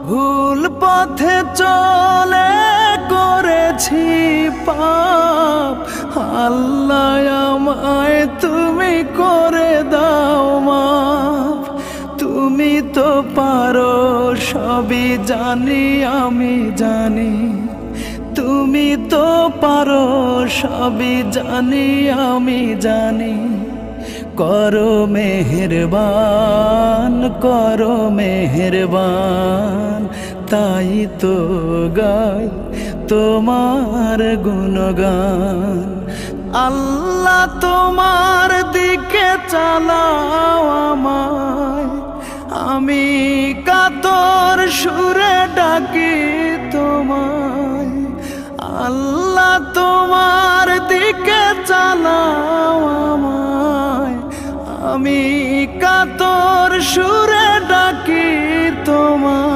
ভুল পথে চলে করেছি পাপ, আল্লাহ আমায় তুমি করে দাও মাফ। তুমি তো পারো সবই জানি আমি জানি, তুমি তো পারো সবই জানি আমি জানি। করো মেহেরবান, করো মেহেরবান, তাই তো গাই তোমার গুণগান। আল্লাহ তোমার দিকে চালাও আমায়, আমি কাতর সুরে ডাকি তোমায়। আল্লাহ তোমার দিকে চালাও আমায়, আমি কাতর সুরে ডাকি তোমায়।